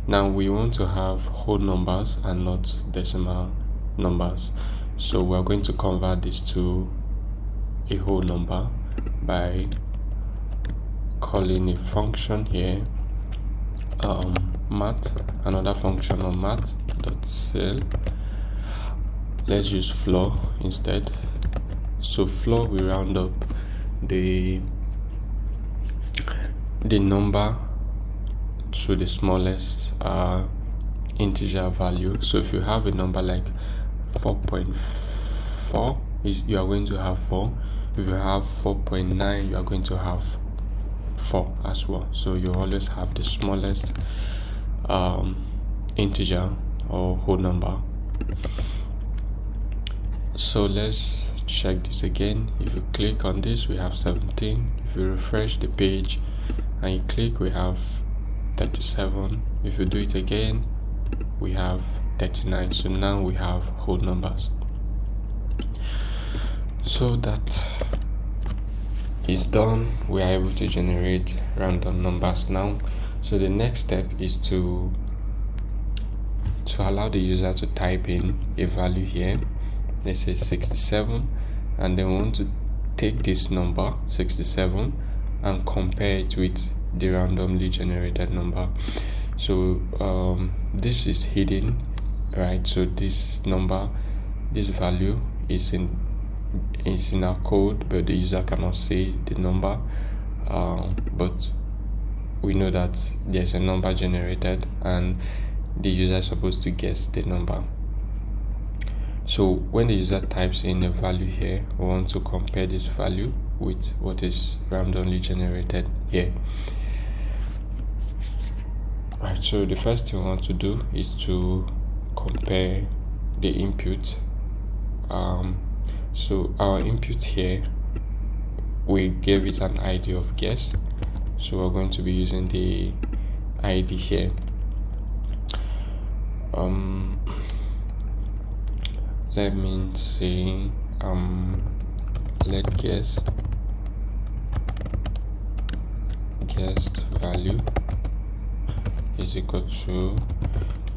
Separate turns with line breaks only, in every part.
Now we want to have whole numbers and not decimal numbers, so we're going to convert this to a whole number by calling a function here, math, another function on math.cell. Let's use floor instead. So floor will round up the number to the smallest integer value. So if you have a number like 4.4, you are going to have 4. If you have 4.9, you are going to have 4 as well. So you always have the smallest integer or whole number. So let's check this again. If you click on this, we have 17. If you refresh the page and you click, we have 37. If you do it again, we have 39. So now we have whole numbers. So that is done. We are able to generate random numbers now. So the next step is to allow the user to type in a value here. Let's say 67, and then we want to take this number 67 and compare it with the randomly generated number. So this is hidden, right? So this number, this value is in our code, but the user cannot see the number, but we know that there's a number generated and the user is supposed to guess the number. So when the user types in a value here, we want to compare this value with what is randomly generated here. Right, so the first thing we want to do is to compare the input. So our input here, we gave it an ID of guess, so we're going to be using the ID here. Let me say let guessed value is equal to,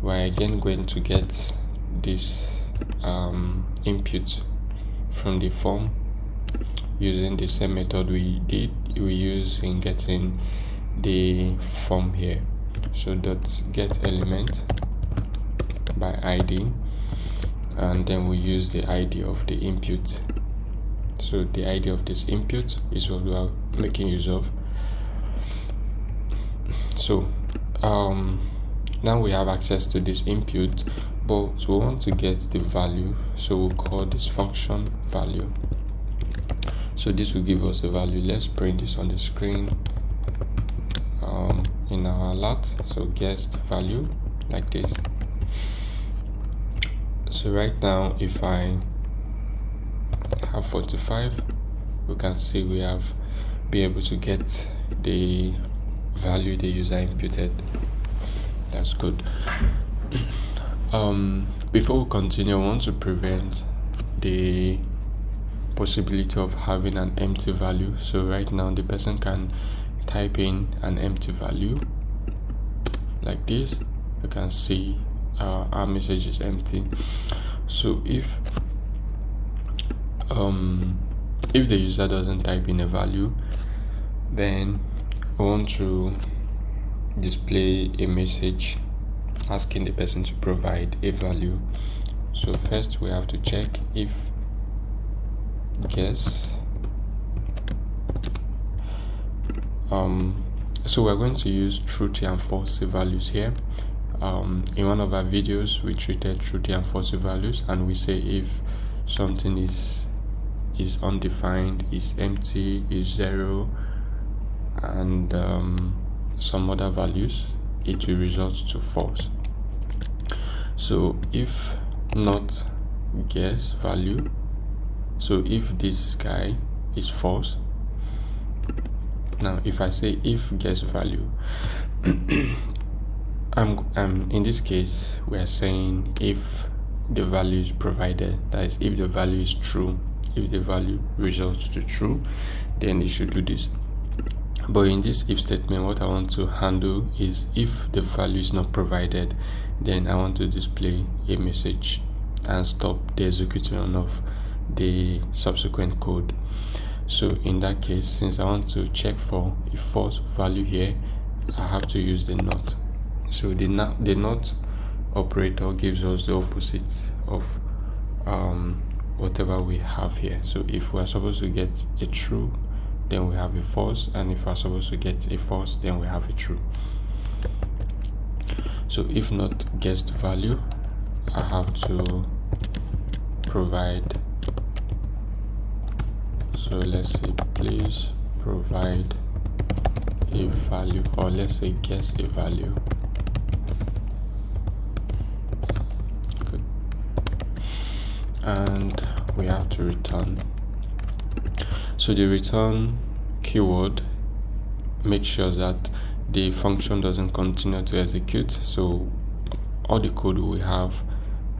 we're again going to get this input from the form using the same method we use in getting the form here. So dot get element by ID, and then we use the ID of the input. So the ID of this input is what we are making use of. So now we have access to this input, but we want to get the value, so we'll call this function value. So this will give us a value. Let's print this on the screen in our alert. So guessed value like this. So right now, if I have 45, we can see we have been able to get the value the user inputted. That's good. Before we continue, I want to prevent the possibility of having an empty value. So right now the person can type in an empty value like this. You can see our message is empty. So if the user doesn't type in a value, then we want to display a message asking the person to provide a value. So first we have to check if guess. So we're going to use truthy and falsy values here. In one of our videos we treated truthy and falsy values, and we say if something is undefined, is empty, is 0, and some other values, it will result to false. So if not guess value, so if this guy is false, now if I say if guess value, in this case we are saying if the value is provided, that is if the value is true, if the value results to true, then it should do this. But in this if statement, what I want to handle is if the value is not provided, then I want to display a message and stop the execution of the subsequent code. So in that case, since I want to check for a false value here, I have to use the not. So the not operator gives us the opposite of whatever we have here. So if we're supposed to get a true, then we have a false, and if we're supposed to get a false, then we have a true. So if not gets the value, I have to provide, so let's say please provide a value, or let's say guess a value. Good. And we have to return. So the return keyword makes sure that the function doesn't continue to execute, so all the code we have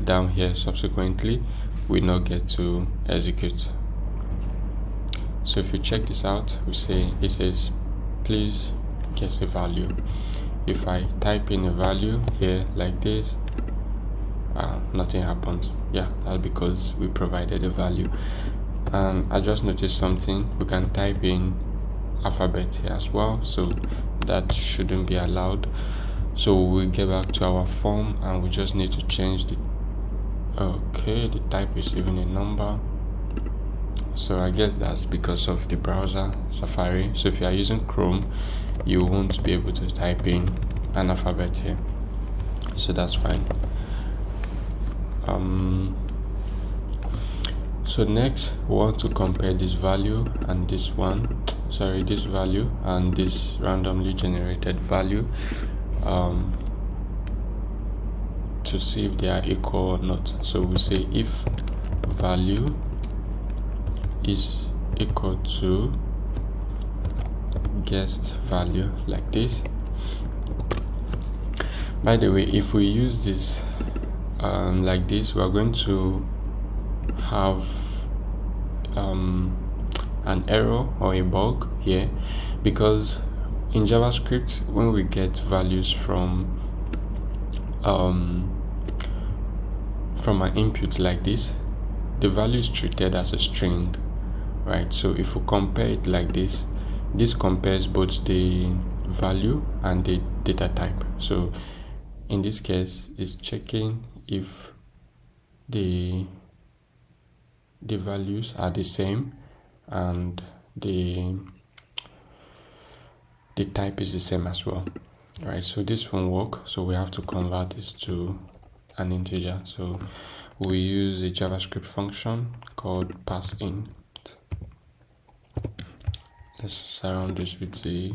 down here subsequently will not get to execute. So if you check this out, we say it says please guess a value. If I type in a value here like this, nothing happens. Yeah, that's because we provided a value. And I just noticed something. We can type in alphabet here as well, so that shouldn't be allowed. So we'll get back to our form and we just need to change the the type is even a number. So I guess that's because of the browser Safari. So if you are using Chrome, you won't be able to type in an alphabet here, so that's fine. So next we want to compare this value and this value and this randomly generated value to see if they are equal or not. So we say if value is equal to guessed value like this. By the way, if we use this like this, we are going to have an error or a bug here, because in JavaScript, when we get values from an input like this, the value is treated as a string, right? So if we compare it like this, this compares both the value and the data type. So in this case, it's checking if the values are the same and the type is the same as well, right? So this won't work, so we have to convert this to an integer. So we use a JavaScript function called passInt. Let's surround this with the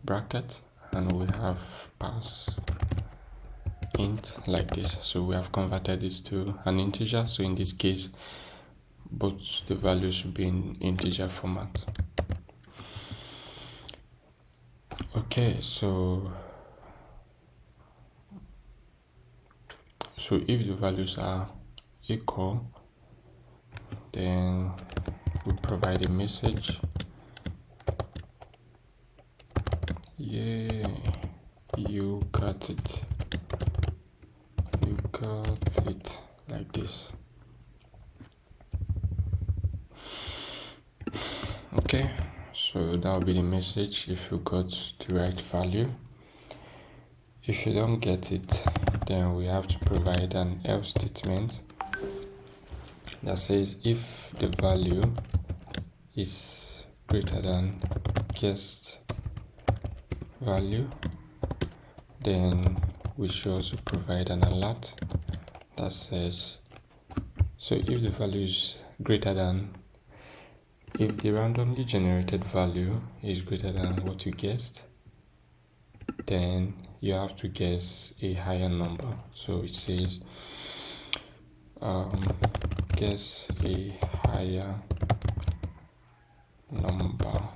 bracket and we have passInt like this. So we have converted this to an integer. So in this case, both the values should be in integer format. Okay, so if the values are equal, then we provide a message. Yeah, you got it. You got it like this. Okay, so that will be the message if you got the right value. If you don't get it, then we have to provide an else statement that says if the value is greater than guessed value, then we should also provide an alert that says, so if the value is greater than, if the randomly generated value is greater than what you guessed, then you have to guess a higher number. So it says guess a higher number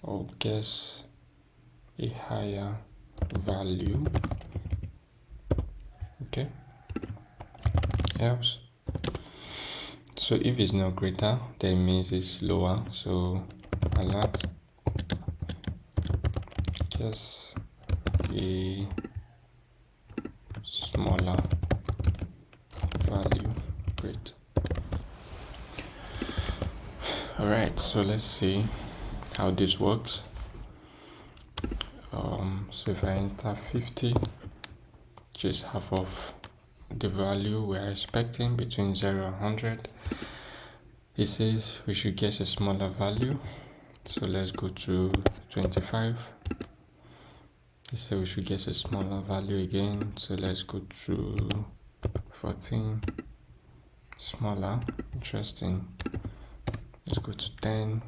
or guess a higher value. Okay, else. So if it's not greater, then it means it's lower. So alert guess a smaller value. Great. All right, so let's see how this works. So if I enter 50, which is half of the value we are expecting between 0 and 100, it says we should guess a smaller value. So let's go to 25. It says we should guess a smaller value again. So let's go to 14. Smaller. Interesting. Let's go to 10.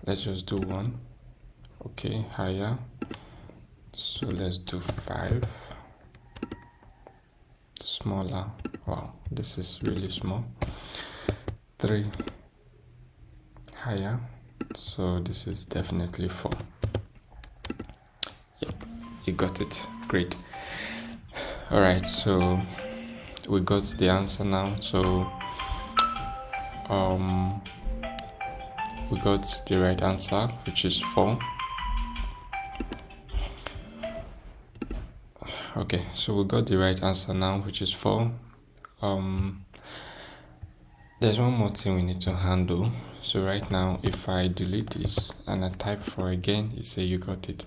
Let's just do 1. Okay, higher. So let's do 5. Smaller. Wow, this is really small. 3. Higher. So this is definitely 4. Yep, you got it. Great. All right, so we got the answer now. So we got the right answer, which is 4. Okay, so we got the right answer now, which is 4. There's one more thing we need to handle. So right now, if I delete this and I type 4 again, it says you got it.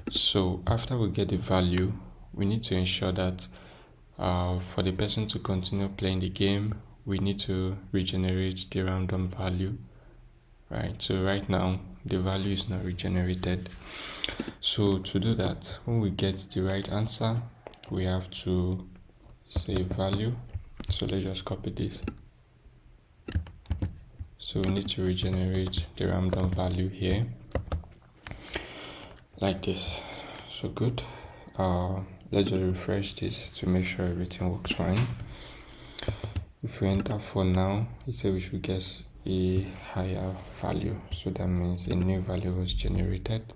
So after we get the value, we need to ensure that for the person to continue playing the game, we need to regenerate the random value. Right, so right now the value is not regenerated. So to do that, when we get the right answer, we have to say value. So let's just copy this. So we need to regenerate the random value here like this. So good. Let's just refresh this to make sure everything works fine. If we enter 4 now, it says we should guess a higher value, so that means a new value was generated.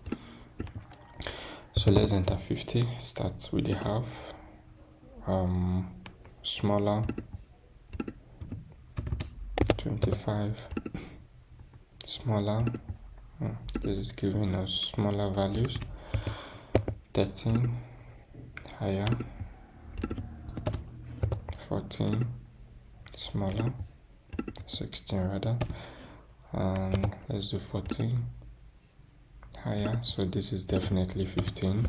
So let's enter 50. Start with the half. Smaller. 25. Smaller. This is giving us smaller values. 13. Higher. 14. Smaller. 16 rather, and let's do 14. Higher. So this is definitely 15.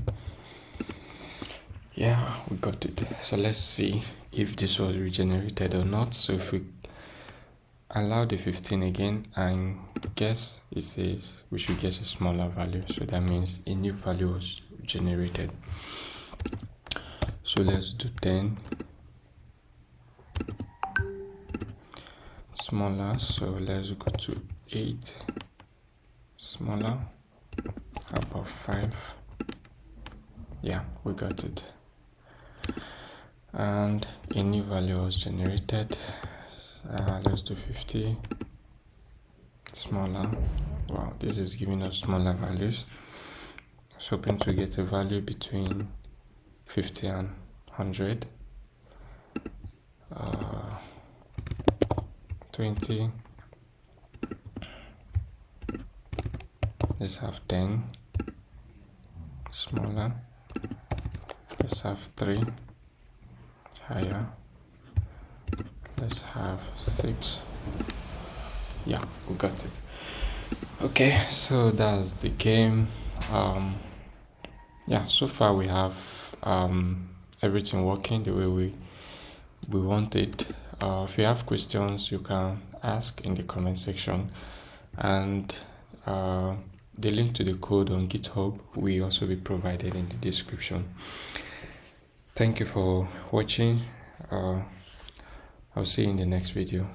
Yeah, we got it. So let's see if this was regenerated or not. So if we allow the 15 again and guess, it says we should guess a smaller value, so that means a new value was generated. So let's do 10. Smaller, so let's go to 8. Smaller. How about 5? Yeah, we got it. And a new value was generated. Let's do 50. Smaller. Wow, this is giving us smaller values. So hoping to get a value between 50 and 100. 20. Let's have 10. Smaller. Let's have 3. Higher. Let's have 6. Yeah, we got it. Okay, so that's the game. Yeah, so far we have everything working the way we want it. If you have questions, you can ask in the comment section, and the link to the code on GitHub will also be provided in the description. Thank you for watching. I'll see you in the next video.